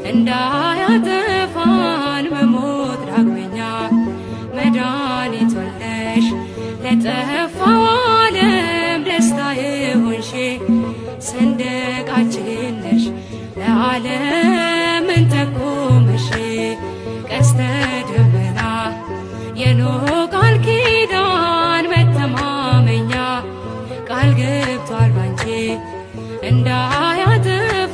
እንዳያጠፋን በሞት ዳግመኛ መድኃኒት ወልደሽ ለጠፋው ዓለም ደስታ የሆንሽ ሰንደቃችን ነሽ ለዓለም እንጠቁምሽ። ቀስተ ደመና የኖህ ቃል ኪዳን መተማመኛ ቃል ገብቷል ባንቺ እንዳያጠፋን